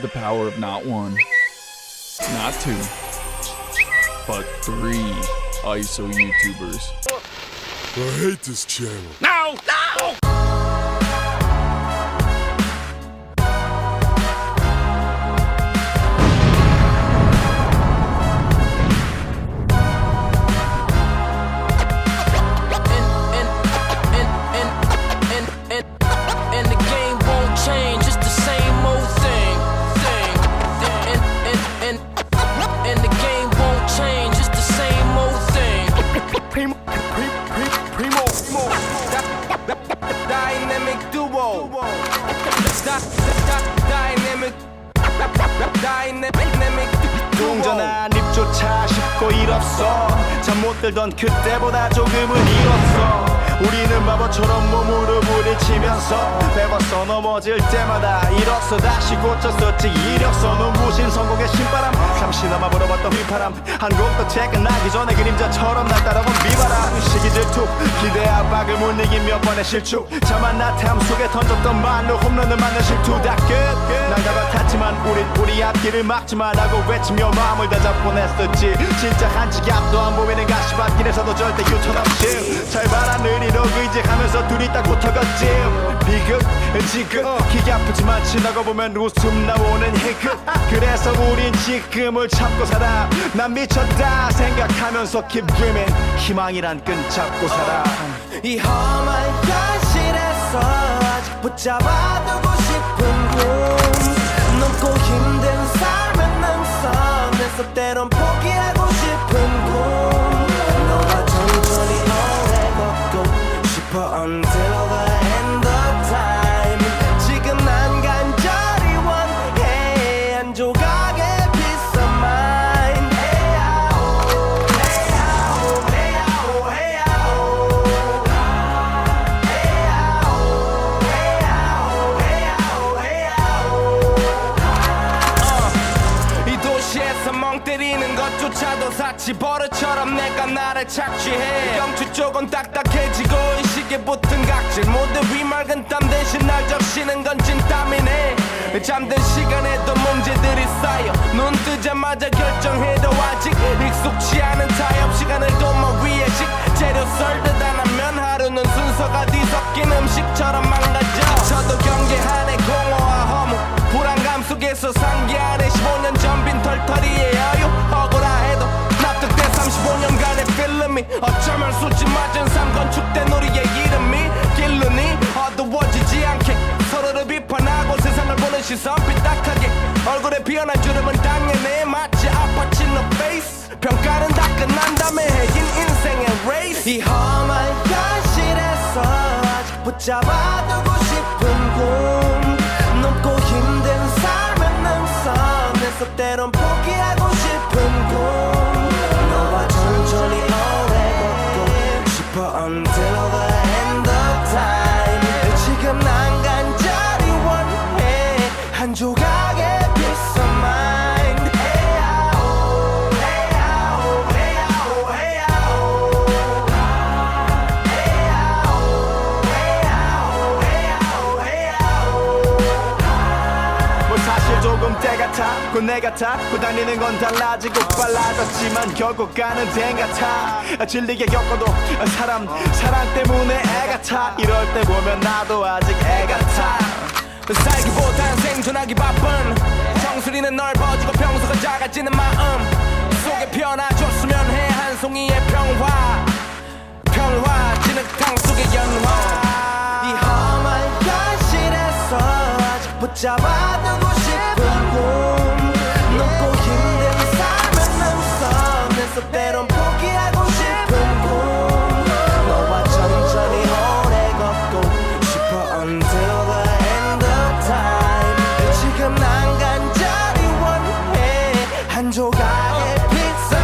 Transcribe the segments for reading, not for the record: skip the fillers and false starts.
the power of not one, not two, but three ISO YouTubers. I hate this channel. No! No! And the game won't change, it's the same old thing. And the game won't change, it's the same old thing. Dynamic duo. Dynamic 동전한 입조차 쉽고 일 없어 잠 못 들던 그때보다 조금은 일었어 우리는 바보처럼 몸으로 부딪히면서 배웠어 넘어질 때마다 일었어 다시 고쳤었지 이력서 눈부신 성공의 신바람 잠시나마 불어봤던 휘파람 한 곡도 퇴근하기 전에 그림자처럼 날 따라온 비바람 시기 질투 기대 압박을 못 이긴 몇 번의 실축 자만 나탐 속에 던졌던 말로 홈런을 맞는 실투 다 끝 난가 같았지만 우린 우리 앞길을 막지 말라고 외치며 마음을 다잡곤 했었지 진짜 한 치 앞도 안 보이는 가시밭길에서도 절대 유턴 없이 잘 봐라 느리록 의지하면서 둘이 딱 붙어갔지 비극 지극 기가 아프지만 지나고 보면 웃음 나오는 희극 그래서 우린 지금을 참고 살아 난 미쳤다 생각하면서 keep dreaming 희망이란 끈 잡고 살아 이 험한 현실에서 아직 붙잡아두고 싶은 꿈 넘고 힘든 삶의 능선에서 때론 포기하고 싶은 꿈 너와 천천히 오래 걷고 싶어 until the end of time 지금 난 간절히 원해 한 조각의 peace of mind 이 도시에서 멍 때리는 것조차도 사치 버릇처럼 내가 나를 착취해 경추 쪽은 딱딱해지고 의식에 붙은 각질 모두 위맑은 땀 대신 날 적시는 건 진땀이네 잠든 시간에도 문제들이 쌓여 눈 뜨자마자 결정해도 아직 익숙치 않은 타협 시간을 도모 위에 식재료 썰듯 안 하면 하루는 순서가 뒤섞인 음식처럼 망가져 저도 경계하네 공허와 허무 불안감 속에서 상기하네 15년 전 빈 털터리의 여유 억울해도 납득돼 35년간의 필름이 어쩌면 수지 맞은 삶 건축된 우리의 이름이 길르니 어두워지지 않게 서로를 비판하고 세상을 보는 시선 삐딱하게 얼굴에 피어난 주름은 당연해 마치 아파친 너 페이스 평가는 다 끝난 다음에 해긴 인생의 레이스 이 험한 현실에서 아직 붙잡아두고 싶은 꿈 넘고 힘든 삶의 능선에서 때론 포기하고 싶은 꿈 너와 천천히 오래 걷고 싶어 until the end of time 지금 난 간절히 원해 한 조각의 peace of mind 사실 조금 때 같아 곧 내 같아 곧 다니는 건 달라지고 빨라졌지만 결국 가는 데 같아 질리게 겪어도 사랑 때문에 애 같아 이럴 때 보면 나도 아직 애 같아 살기보단 생존하기 바쁜 정수리는 넓어지고 평소가 작아지는 마음 속에 피어나줬으면 해 한 송이의 평화 진흙탕 속의 연화 이 험한 현실에서 아직 붙잡아두고 싶은 꿈 넘고 힘든 삶의 능선에서 때론 포기하고 싶은 꿈 너와 천천히 오래 걷고 싶어 until the end of time 지금 난 간절히 원해 한 조각의 pizza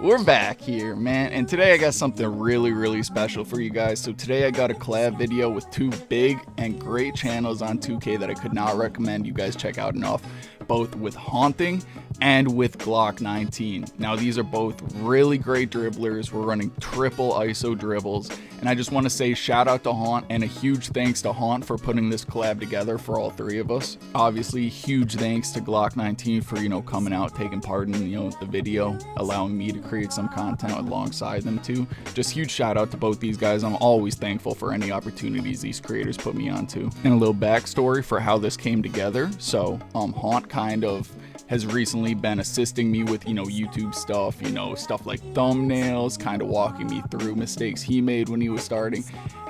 We're back here, man, and today I got something really special for you guys. So today I got a collab video with two big and great channels on 2K that I could not recommend you guys check out enough, both with Haunting and with Glock 19. Now these are both really great dribblers. We're running triple ISO dribbles, and I just want to say shout out to Haunt and a huge thanks to Haunt for putting this collab together for all three of us. Obviously huge thanks to Glock 19 for, you know, coming out, taking part in, you know, the video, allowing me to create some content alongside them too. Just huge shout out to both these guys. I'm always thankful for any opportunities these creators put me onto. And a little backstory for how this came together. So Haunt kind of has recently been assisting me with, you know, YouTube stuff, you know, stuff like thumbnails, kind of walking me through mistakes he made when he was starting.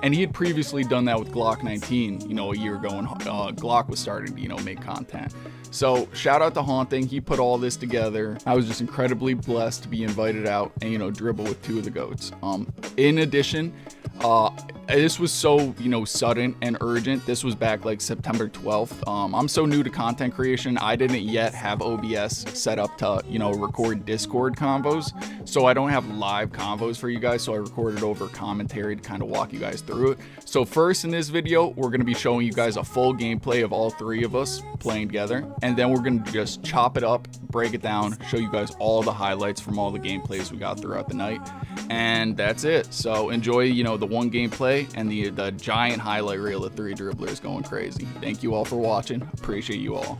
And he had previously done that with Glock 19, you know, a year ago when Glock was starting to, you know, make content. So shout out to Haunting. He put all this together. I was just incredibly blessed to be invited out and, you know, dribble with two of the GOATs. In addition, this was so, you know, sudden and urgent. This was back like September 12th. I'm so new to content creation. I didn't yet have OBS set up to, you know, record Discord convos. So I don't have live convos for you guys. So I recorded over commentary to kind of walk you guys through it. So first in this video, we're going to be showing you guys a full gameplay of all three of us playing together. And then we're going to just chop it up, break it down, show you guys all the highlights from all the gameplays we got throughout the night. And that's it. So enjoy, you know, the one gameplay and the giant highlight reel of three dribblers going crazy. Thank you all for watching. Appreciate you all.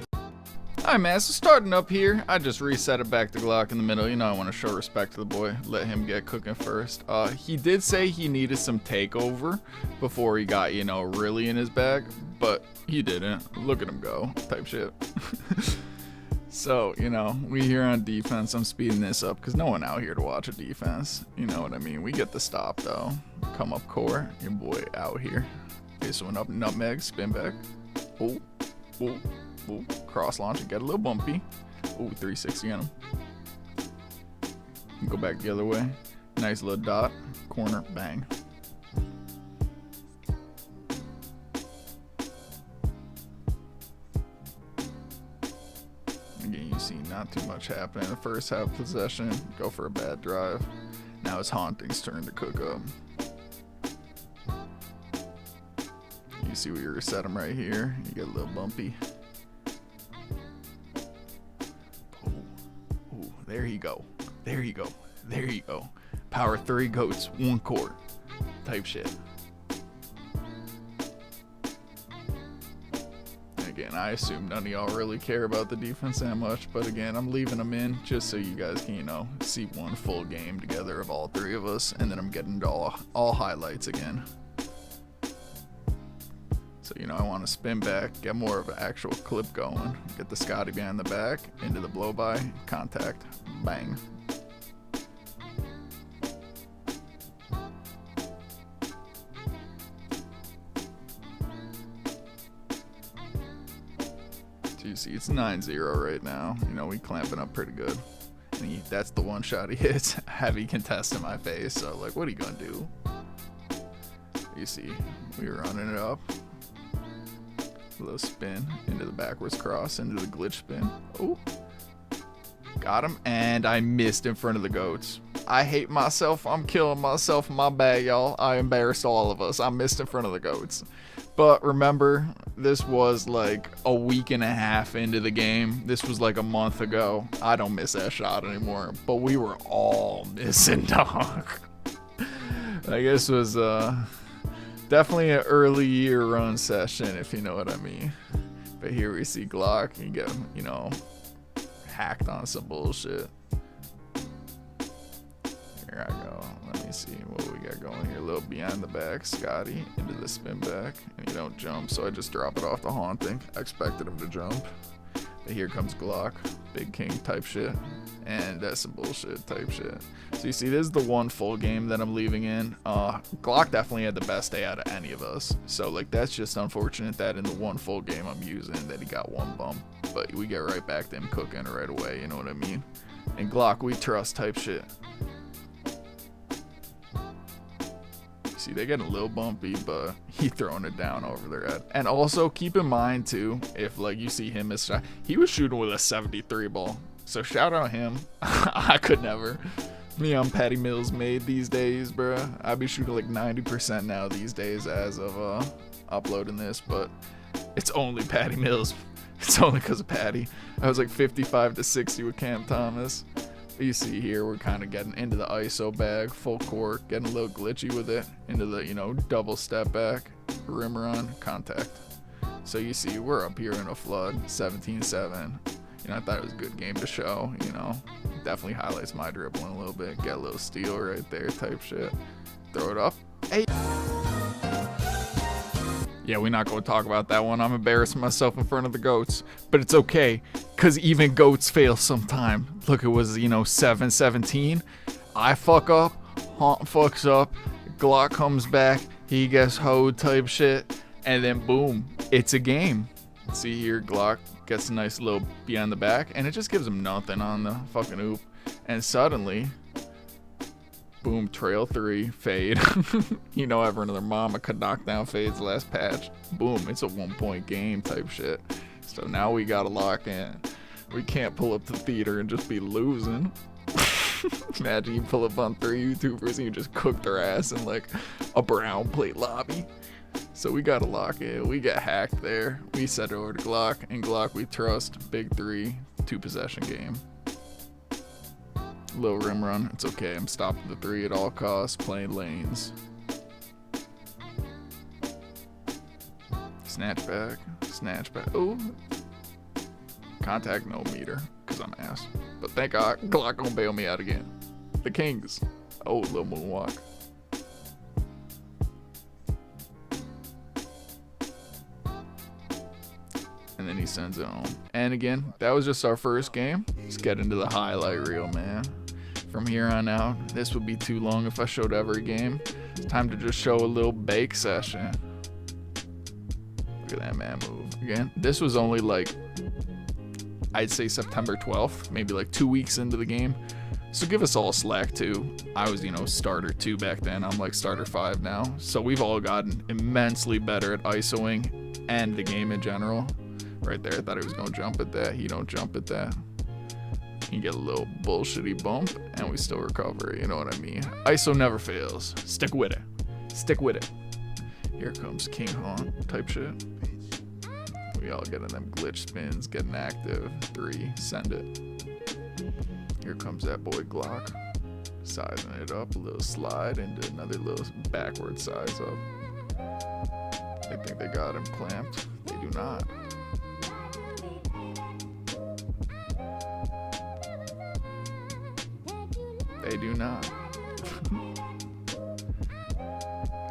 Alright, man, so starting up here, I just reset it back to Glock in the middle. You know, I want to show respect to the boy, let him get cooking first. He did say he needed some takeover before he got, you know, really in his bag, but he didn't. Look at him go, type shit. So, you know, we here on defense. I'm speeding this up because no one out here to watch a defense. You know what I mean? We get the stop, though. Come up core. Your boy out here. Okay, so up nutmeg, spin back. Oh, oh, oh. Cross launch and get a little bumpy. Oh, 360 on him. Go back the other way. Nice little dot. Corner, bang. Again, you see not too much happening in the first half possession. Go for a bad drive. Now it's Haunting's turn to cook up. You see we reset him right here. You get a little bumpy. Oh, there you go. There you go. There you go. Power 3 GOATs, 1 court. Type shit. Again, I assume none of y'all really care about the defense that much, but again, I'm leaving them in just so you guys can, you know, see one full game together of all three of us, and then I'm getting to all highlights again. So, you know, I want to spin back, get more of an actual clip going, get the Scotty behind the back, into the blow by, contact, bang. You see it's 9-0 right now. You know, we clamping up pretty good. And that's the one shot he hits. Heavy contest in my face. So, like, what are you gonna do? You see, we were running it up. A little spin into the backwards cross, into the glitch spin. Oh, got him, and I missed in front of the GOATs. I hate myself. I'm killing myself. My bad, y'all. I embarrassed all of us. I missed in front of the GOATs. But remember, this was like a week and a half into the game. This was like a month ago. I don't miss that shot anymore. But we were all missing, dog. I guess it was definitely an early year run session, if you know what I mean. But here we see Glock. You get, you know, hacked on some bullshit. Here I go. Let me see what we got going here. A little behind the back, Scotty into the spin back, and you don't jump, so I just drop it off the Haunting. I expected him to jump, but here comes Glock, big king type shit, and that's some bullshit type shit. So you see, this is the one full game that I'm leaving in. Glock definitely had the best day out of any of us, so like that's just unfortunate that in the one full game I'm using that he got one bump, but we get right back to him cooking right away. You know what I mean? And Glock, we trust type shit. See, they get a little bumpy, but he throwing it down over their head. And also keep in mind too, if like you see him he was shooting with a 73 ball. So shout out him. I could never. Me, I'm Patty Mills made these days, bruh. I be shooting like 90% now these days as of uploading this, but it's only Patty Mills. It's only because of Patty. I was like 55 to 60 with Cam Thomas. You see here, we're kind of getting into the ISO bag, full court, getting a little glitchy with it, into the, you know, double step back, rim run, contact. So you see, we're up here in a flood, 17-7. You know, I thought it was a good game to show, you know. Definitely highlights my dribbling a little bit. Get a little steal right there type shit. Throw it up. Hey. Yeah, we're not going to talk about that one. I'm embarrassing myself in front of the GOATs. But it's okay, because even GOATs fail sometime. Look, it was, you know, 7-17. I fuck up. Haunt fucks up. Glock comes back. He gets hoed type shit. And then, boom, it's a game. See here, Glock gets a nice little behind the back. And it just gives him nothing on the fucking oop. And suddenly... boom, trail 3, fade. You know, ever another mama could knock down fades last patch. Boom, it's a 1-point game type shit. So now we gotta lock in. We can't pull up the theater and just be losing. Imagine you pull up on 3 YouTubers and you just cook their ass in like a brown plate lobby. So we gotta lock in. We get hacked there. We set it over to Glock, and Glock we trust. Big 3, 2-possession game. Little rim run, it's okay. I'm stopping the 3 at all costs, playing lanes. Snatch back. Ooh. Contact no meter, because I'm ass. But thank God, Glock gonna bail me out again. The Kings. Oh, little moonwalk. And then he sends it home. And again, that was just our first game. Let's get into the highlight reel, man. From here on out, this would be too long if I showed every game. It's time to just show a little bake session. Look at that man move. Again, this was only like, I'd say September 12th, maybe like 2 weeks into the game. So give us all slack too. I was, you know, starter 2 back then. I'm like starter 5 now. So we've all gotten immensely better at ISOing and the game in general. Right there, I thought he was gonna jump at that. He don't jump at that. You get a little bullshitty bump, and we still recover. You know what I mean? ISO never fails. Stick with it. Stick with it. Here comes King Haunt type shit. We all getting them glitch spins, getting active. 3, send it. Here comes that boy Glock. Sizing it up, a little slide into another little backward size up. They think they got him clamped. They do not. They do not.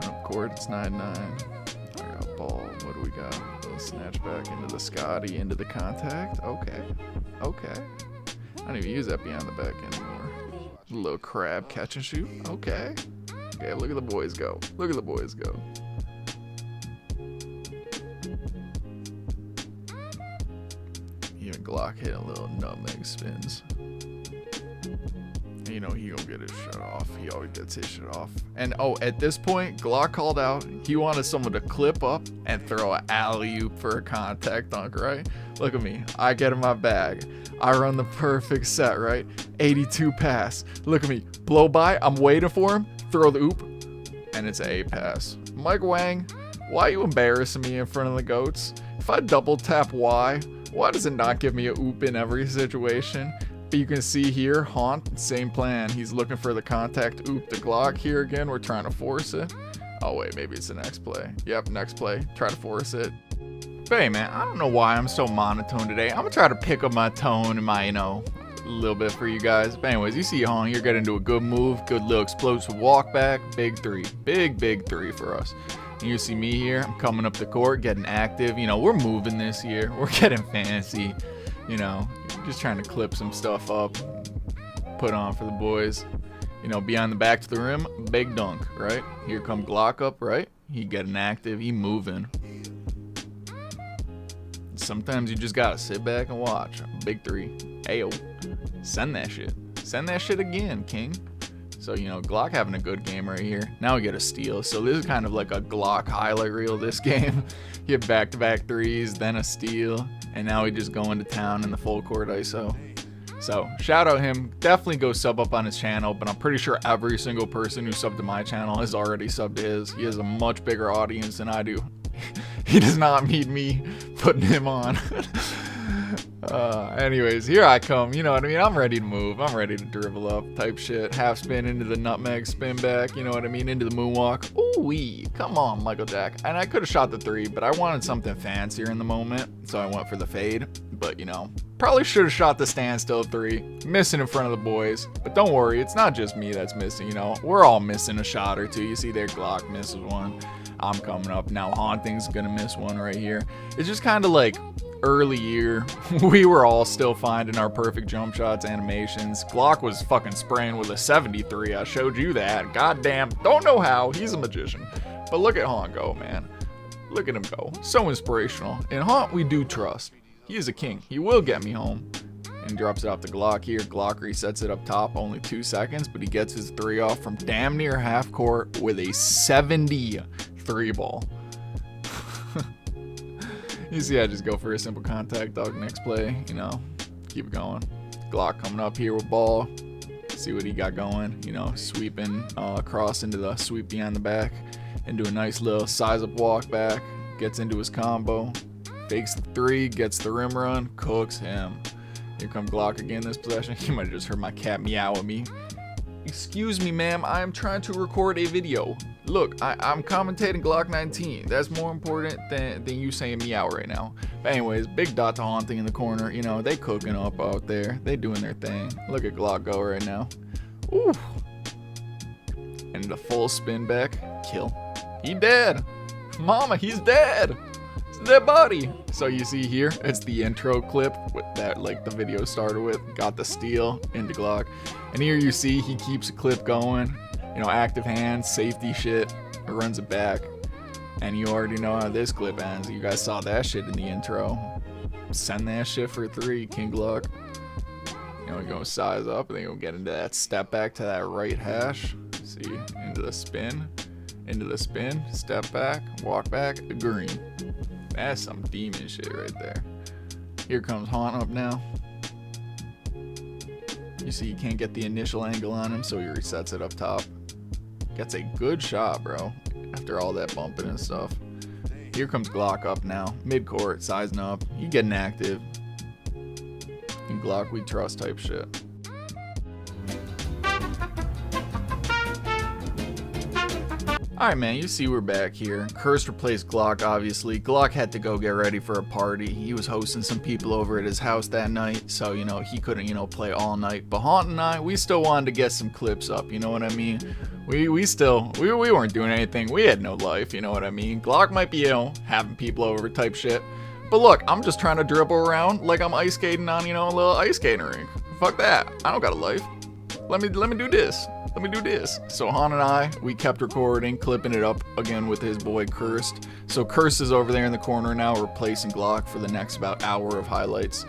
Up court, it's 9-9. I got ball. What do we got? A little snatch back into the Scotty, into the contact. Okay. I don't even use that beyond the back anymore. A little crab catch and shoot. Okay, look at the boys go. Even Glock hit a little nutmeg spins. You know he gonna get his shit off. He always gets his shit off. And oh, at this point, Glock called out. He wanted someone to clip up and throw an alley-oop for a contact dunk, right? Look at me. I get in my bag. I run the perfect set, right? 82 pass. Look at me. Blow by. I'm waiting for him. Throw the oop. And it's an A pass. Mike Wang, why are you embarrassing me in front of the GOATs? If I double tap Y, why does it not give me a oop in every situation? But you can see here, Haunt, same plan. He's looking for the contact oop to Glock. Here again, we're trying to force it. Oh wait, maybe it's the next play. Yep, next play. Try to force it. But hey man, I don't know why I'm so monotone today. I'm gonna try to pick up my tone and my, you know, a little bit for you guys. But anyways, you see Haunt here getting into a good move, good little explosive walk back. Big 3. Big 3 for us. And you see me here, I'm coming up the court, getting active. You know, we're moving this year. We're getting fancy. You know, just trying to clip some stuff up, put on for the boys. You know, behind the back to the rim, big dunk, right? Here come Glock up, right? He getting active, he moving. Sometimes you just gotta sit back and watch. Big 3. Ayo, send that shit. Send that shit again, King. So, you know, Glock having a good game right here. Now we get a steal. So this is kind of like a Glock highlight reel this game. You get back-to-back 3s, then a steal. And now we just go into town in the full court ISO. So shout out him. Definitely go sub up on his channel, but I'm pretty sure every single person who subbed to my channel has already subbed to his. He has a much bigger audience than I do. He does not need me putting him on. Anyways, here I come. You know what I mean? I'm ready to move. I'm ready to dribble up type shit. Half spin into the nutmeg, spin back. You know what I mean? Into the moonwalk. Ooh-wee. Come on, Michael Jack. And I could have shot the 3, but I wanted something fancier in the moment, so I went for the fade. But, you know, probably should have shot the standstill 3. Missing in front of the boys. But don't worry, it's not just me that's missing, you know. We're all missing a shot or two. You see there, Glock misses one. I'm coming up. Now Haunting's gonna miss one right here. It's just kind of like early year. We were all still finding our perfect jump shots, animations. Glock was fucking spraying with a 73. I showed you that. Goddamn. Don't know how. He's a magician. But look at Haunt go, man. Look at him go. So inspirational. In Haunt, we do trust. He is a king. He will get me home. And he drops it off to Glock here. Glock resets it up top. Only 2 seconds, but he gets his 3 off from damn near half court with a 73 ball. You see, I just go for a simple contact, dog. Next play, you know, keep it going. Glock coming up here with ball. See what he got going. You know, sweeping across into the sweep behind the back. Into a nice little size up walk back. Gets into his combo. Fakes the 3, gets the rim run, cooks him. Here come Glock again this possession. You might have just heard my cat meow at me. Excuse me, ma'am, I am trying to record a video. Look, I'm commentating Glock 19. That's more important than you saying meow right now. But anyways, big dot to Haunting in the corner. You know, they cooking up out there. They doing their thing. Look at Glock go right now. Ooh. And the full spin back. Kill. He dead. Mama, he's dead. It's a dead body. So you see here, it's the intro clip with that, like the video started with. Got the steal into Glock. And here you see he keeps a clip going. You know, active hands, safety shit, runs it back. And you already know how this clip ends. You guys saw that shit in the intro. Send that shit for 3, King Glock. You know, we go size up, and then we'll get into that step back to that right hash. See, into the spin, step back, walk back, green. That's some demon shit right there. Here comes Haunt up now. You see, you can't get the initial angle on him, so he resets it up top. Gets a good shot, bro, after all that bumping and stuff. Here comes Glock up now. Mid-court, sizing up. He getting active. And Glock, we trust type shit. Alright, man, you see we're back here. Cursed replaced Glock, obviously. Glock had to go get ready for a party. He was hosting some people over at his house that night, so, you know, he couldn't, you know, play all night. But Haunt and I, we still wanted to get some clips up, you know what I mean? We weren't doing anything. We had no life, you know what I mean? Glock might be, you know, having people over type shit. But look, I'm just trying to dribble around like I'm ice skating on, you know, a little ice skating rink. Fuck that. I don't got a life. Let me do this. Let me do this. So Han and I, we kept recording, clipping it up again with his boy Cursed. So Cursed is over there in the corner now, replacing Glock for the next about hour of highlights.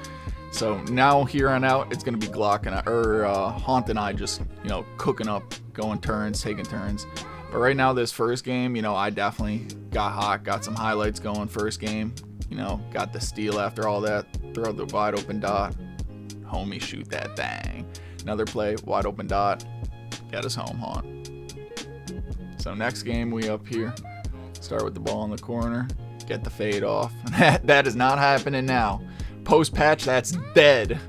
So now here on out, it's gonna be Glock and Haunt and I just, you know, cooking up, going turns, taking turns. But right now, this first game, you know, I definitely got hot, got some highlights going first game. You know, got the steal after all that, throw the wide open dot, homie shoot that thing. Another play, wide open dot, get us home, Haunt. So next game, we up here, start with the ball in the corner, get the fade off. That is not happening now. Post patch, that's dead.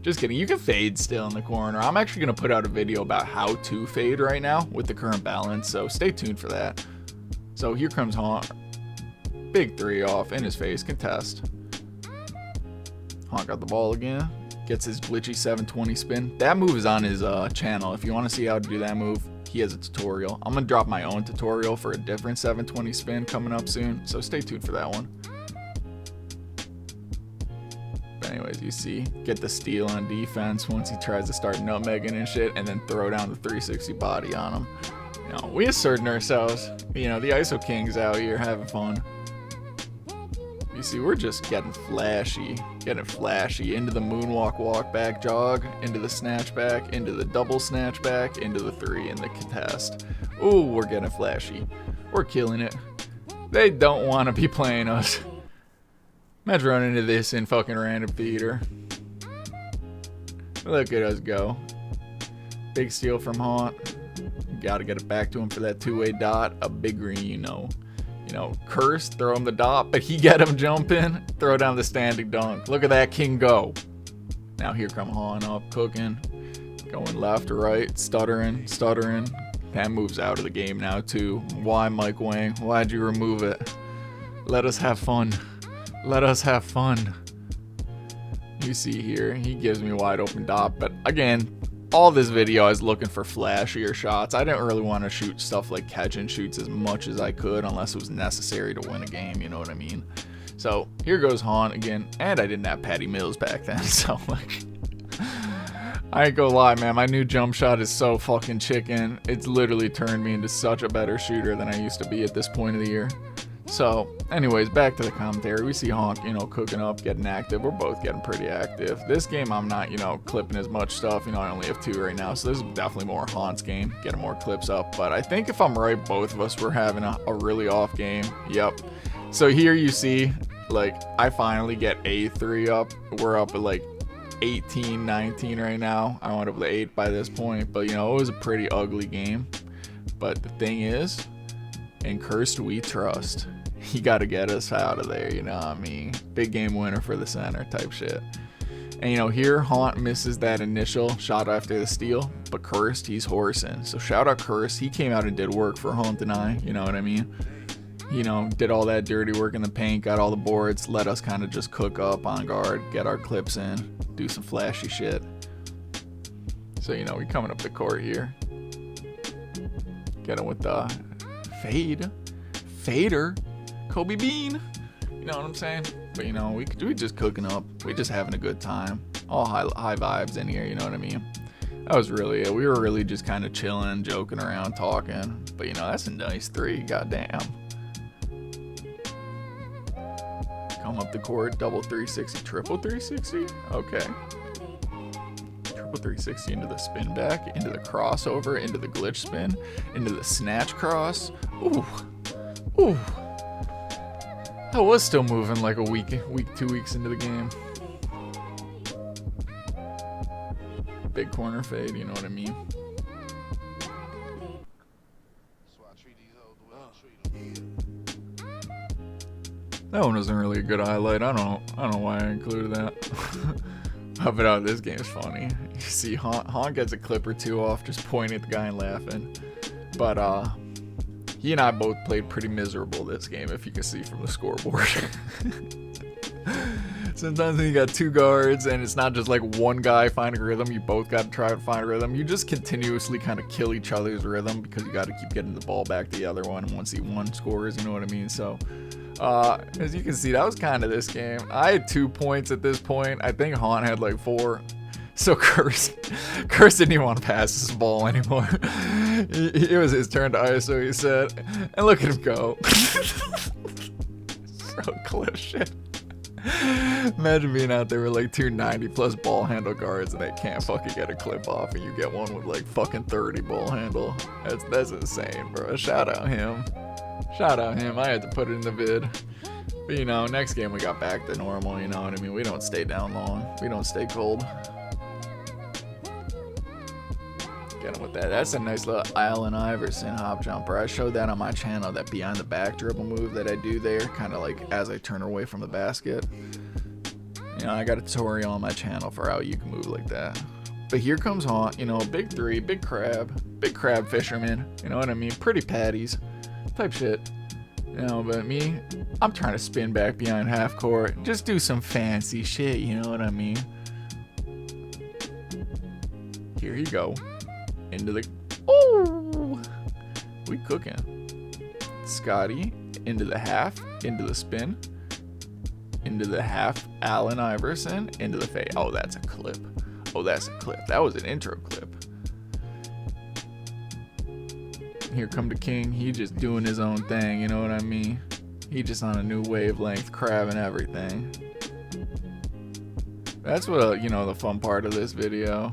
Just kidding, you can fade still in the corner. I'm actually gonna put out a video about how to fade right now with the current balance, so stay tuned for that. So here comes Haunt. Big 3 off in his face, contest. Haunt got the ball again. Gets his glitchy 720 spin. That move is on his channel. If you want to see how to do that move, he has a tutorial. I'm gonna drop my own tutorial for a different 720 spin coming up soon, so stay tuned for that one. But anyways, you see, get the steal on defense once he tries to start nutmegging and shit, and then throw down the 360 body on him. You know, we asserting ourselves. You know, the ISO Kings out here having fun. You see, we're just getting flashy into the moonwalk, walk back, jog, into the snatch back, into the double snatch back, into the 3 in the contest. Ooh, we're getting flashy. We're killing it. They don't want to be playing us. Imagine running into this in fucking random theater. Look at us go. Big steal from Haunt. Got to get it back to him for that two-way dot. A big green, you know, Curse, throw him the dot, but he get him jumping. Throw down the standing dunk. Look at that king go. Now here come Haunt up, cooking. Going left or right, stuttering. That moves out of the game now too. Why, Mike Wang? Why'd you remove it? Let us have fun. Let us have fun. You see here, he gives me a wide open dot, but again, all this video I was looking for flashier shots. I didn't really want to shoot stuff like catch and shoots as much as I could unless it was necessary to win a game, you know what I mean? So here goes Haunt again, and I didn't have Patty Mills back then, so like, I ain't gonna lie, man, my new jump shot is so fucking chicken. It's literally turned me into such a better shooter than I used to be at this point of the year. So, anyways, back to the commentary. We see Honk, cooking up, getting active. We're both getting pretty active. This game, I'm not, clipping as much stuff. I only have 2 right now, so this is definitely more Haunt's game, getting more clips up. But I think if I'm right, both of us were having a really off game. Yep. So here you see, like, I finally get A3 up. We're up at, like, 18, 19 right now. I went up to 8 by this point, but, it was a pretty ugly game. But the thing is, in Cursed we trust. He got to get us out of there, big game winner for the center type shit. And here Haunt misses that initial shot after the steal, but Cursed, he's horsing. So shout out Cursed. He came out and did work for Haunt and I, you know what I mean? Did all that dirty work in the paint, got all the boards, let us kind of just cook up on guard, get our clips in, do some flashy shit. So we coming up the court here. Get him with the fader, Kobe Bean, you know what I'm saying? But we just cooking up, we just having a good time, all high vibes in here, you know what I mean? That was really it. We were really just kind of chilling, joking around, talking. But that's a nice 3, goddamn. Come up the court, double 360, triple 360, okay. Triple 360 into the spin back, into the crossover, into the glitch spin, into the snatch cross. Ooh. I was still moving like a week, 2 weeks into the game. Big corner fade, you know what I mean? That one wasn't really a good highlight. I don't know why I included that. But this game is funny. You see Haunt gets a clip or 2 off just pointing at the guy and laughing. But he and I both played pretty miserable this game, if you can see from the scoreboard. Sometimes when you got 2 guards and it's not just like one guy finding rhythm, you both got to try to find rhythm. You just continuously kind of kill each other's rhythm because you got to keep getting the ball back to the other one, and once one scores, you know what I mean? So as you can see, that was kind of this game. I had 2 points at this point. I think Haunt had like 4. So Curse didn't even want to pass this ball anymore. It was his turn to ISO, he said. And look at him go. So close shit. Imagine being out there with like 2 90+ ball handle guards and they can't fucking get a clip off, and you get one with like fucking 30 ball handle. That's insane, bro. Shout out him. I had to put it in the vid. But next game we got back to normal, you know what I mean? We don't stay down long. We don't stay cold. Get him with that. That's a nice little Allen Iverson hop jumper. I showed that on my channel, that behind the back dribble move that I do there, kind of like as I turn away from the basket. I got a tutorial on my channel for how you can move like that. But here comes Haunt, big 3, big crab fisherman, you know what I mean? Pretty patties type shit. But me, I'm trying to spin back behind half court, just do some fancy shit, you know what I mean? Here you go. Into the, oh, we cooking. Scotty into the half, into the spin, into the half, Allen Iverson, into the fade. Oh, that's a clip. That was an intro clip. Here come the king. He just doing his own thing, you know what I mean? He just on a new wavelength, crabbing everything. That's what, the fun part of this video.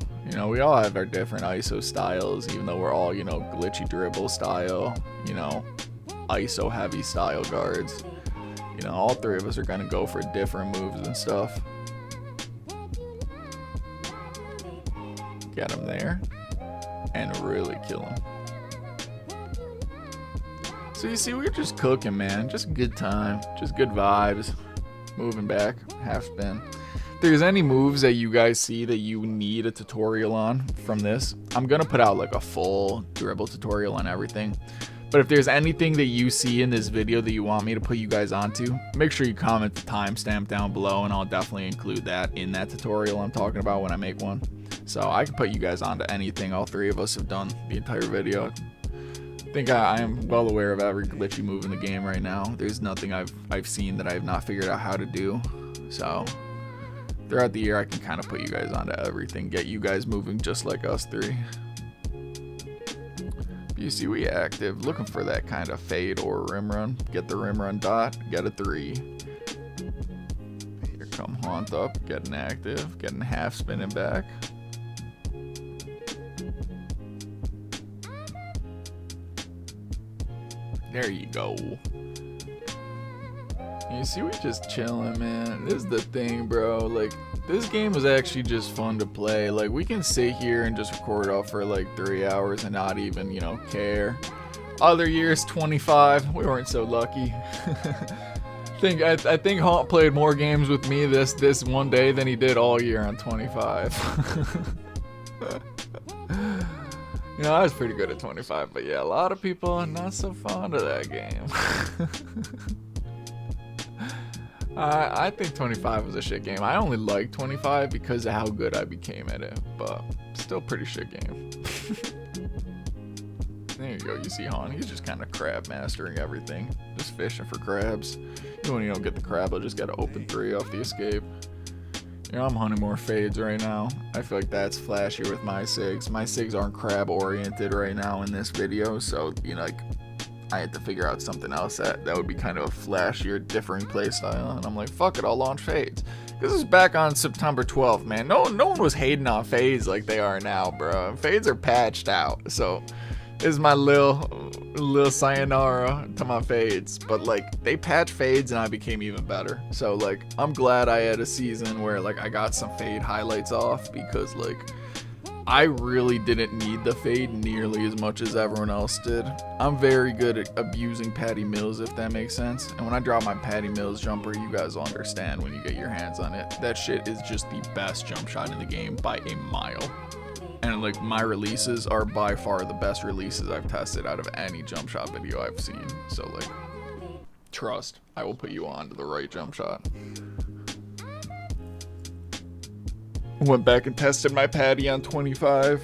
We all have our different ISO styles, even though we're all, glitchy dribble style, ISO heavy style guards. All 3 of us are gonna go for different moves and stuff. get him there, and really kill him. So you see, we're just cooking, man. Just a good time, just good vibes. Moving back, half spin. If there's any moves that you guys see that you need a tutorial on from this, I'm gonna put out like a full dribble tutorial on everything. But if there's anything that you see in this video that you want me to put you guys onto, make sure you comment the timestamp down below, and I'll definitely include that in that tutorial I'm talking about when I make one. So I can put you guys onto anything. All three of us have done the entire video. I think I am well aware of every glitchy move in the game right now. There's nothing I've seen that I have not figured out how to do. So throughout the year, I can kind of put you guys onto everything, get you guys moving just like us three. BC, we active, looking for that kind of fade or rim run. Get the rim run dot, get a 3. Here come haunt up, getting active, getting half spinning back. There you go. You see, we just chilling, man. This is the thing, bro. Like, this game was actually just fun to play. Like, we can sit here and just record off for like 3 hours and not even, you know, care. Other years, 25. We weren't so lucky. I think Haunt played more games with me this one day than he did all year on 25. You know, I was pretty good at 25, but yeah, a lot of people are not so fond of that game. I think 25 was a shit game. I only liked 25 because of how good I became at it, but still pretty shit game. There you go, you see Han, he's just kind of crab mastering everything. Just fishing for crabs. Even when you don't get the crab, I'll just gotta open 3 off the escape. You know, I'm hunting more fades right now. I feel like that's flashier with my SIGs. My SIGs aren't crab oriented right now in this video, so, you know, like, I had to figure out something else that would be kind of a flashier, differing playstyle. And I'm like, fuck it, I'll launch fades. This is back on September 12th, man. No one was hating on fades like they are now, bro. Fades are patched out, so this is my little sayonara to my fades. But like, they patched fades and I became even better. So like, I'm glad I had a season where like I got some fade highlights off, because like, I really didn't need the fade nearly as much as everyone else did. I'm very good at abusing Patty Mills, if that makes sense. And when I drop my Patty Mills jumper, you guys will understand when you get your hands on it. That shit is just the best jump shot in the game by a mile. And like, my releases are by far the best releases I've tested out of any jump shot video I've seen. So like, trust, I will put you on to the right jump shot. Went back and tested my Patty on 25.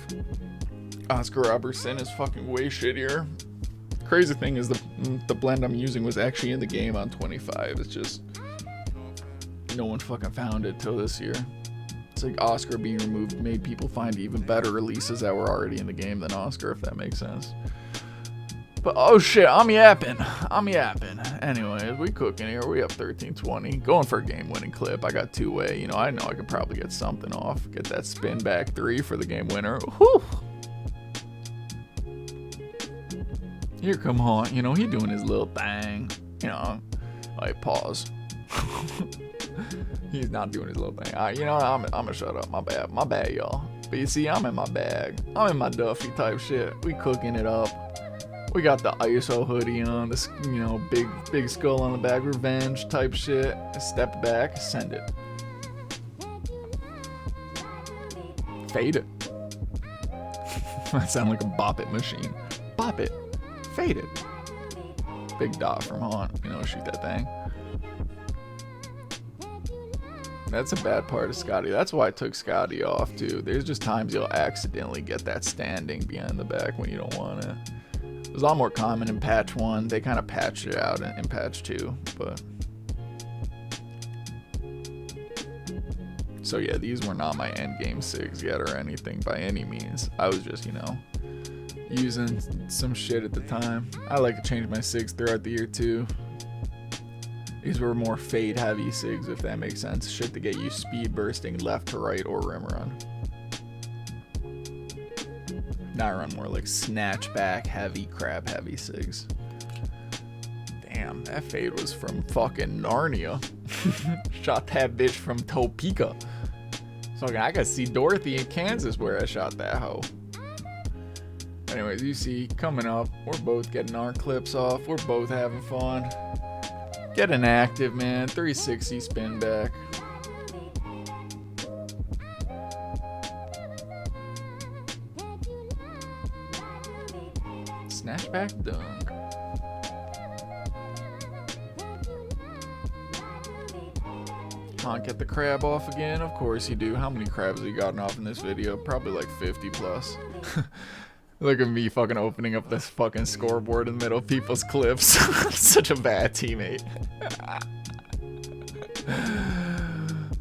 Oscar Robertson is fucking way shittier. Crazy thing is the blend I'm using was actually in the game on 25. It's just no one fucking found it till this year. It's like Oscar being removed made people find even better releases that were already in the game than Oscar, if that makes sense. But oh shit, I'm yapping. Anyways, we cooking here. We up 13-20. Going for a game-winning clip. I got 2-way. You know I could probably get something off. Get that spin back 3 for the game winner. Whew. Here come Haunt. You know, he doing his little thing. You know, like, pause. He's not doing his little thing. You know, I'm gonna shut up. My bad, y'all. But you see, I'm in my bag. I'm in my Duffy type shit. We cooking it up. We got the ISO hoodie on, this, you know, big skull on the back, revenge type shit. Step back, send it. Fade it. I sound like a bop it machine. Bop it. Fade it. Big dot from Haunt, you know, shoot that thing. That's a bad part of Scotty. That's why I took Scotty off too. There's just times you'll accidentally get that standing behind the back when you don't want it. It was a lot more common in patch 1. They kind of patched it out in patch 2, but so yeah, these were not my end game SIGs yet or anything by any means. I was just, you know, using some shit at the time. I like to change my SIGs throughout the year too. These were more fade heavy SIGs, if that makes sense. Shit to get you speed bursting left to right or rim run. Not run, more like snatch back heavy, crab heavy SIGs. Damn, that fade was from fucking Narnia. Shot that bitch from Topeka. Fucking, I gotta see Dorothy in Kansas where I shot that hoe. Anyways, you see, coming up, we're both getting our clips off. We're both having fun. Getting active, man. 360 spin back. Snatchback dunk. Can't get the crab off again? Of course you do. How many crabs have you gotten off in this video? Probably like 50 plus. Look at me fucking opening up this fucking scoreboard in the middle of people's clips. I'm such a bad teammate.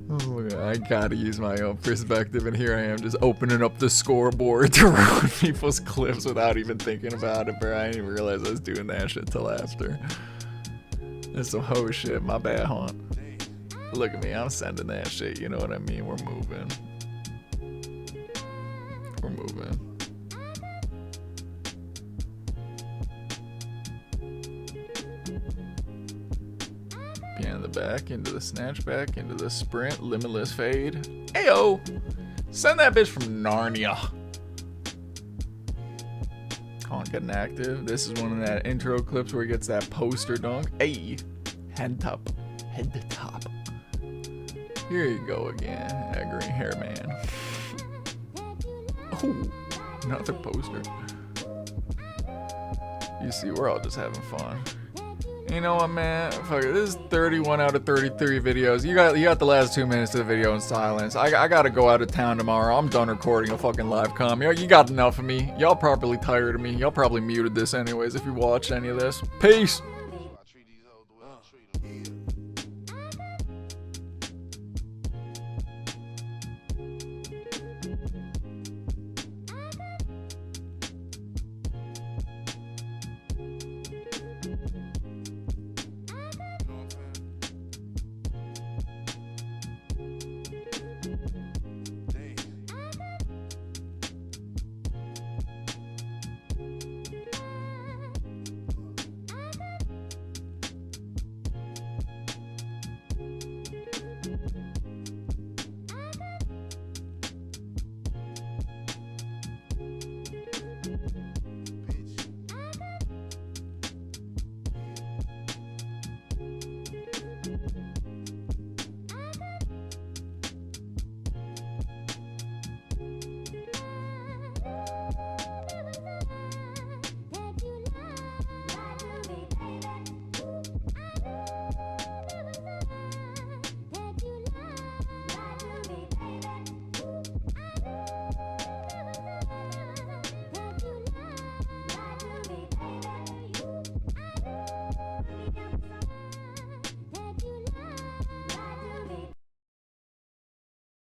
Oh my God, I gotta use my own perspective, and here I am just opening up the scoreboard to ruin people's clips without even thinking about it, bro. I didn't even realize I was doing that shit till after. That's some hoe shit, my bad, haunt. Look at me, I'm sending that shit, you know what I mean? We're moving. We're moving. Behind the back, into the snatch back, into the sprint, limitless fade. Ayo! Send that bitch from Narnia. Can't getting active. This is one of that intro clips where he gets that poster dunk. Hey! Head top. Head to top. Here you go again, that green hair man. Oh, another poster. You see, we're all just having fun. You know what, man? Fuck it. This is 31 out of 33 videos. You got the last 2 minutes of the video in silence. I gotta go out of town tomorrow. I'm done recording a fucking live comm. You got enough of me. Y'all probably tired of me. Y'all probably muted this anyways if you watched any of this. Peace.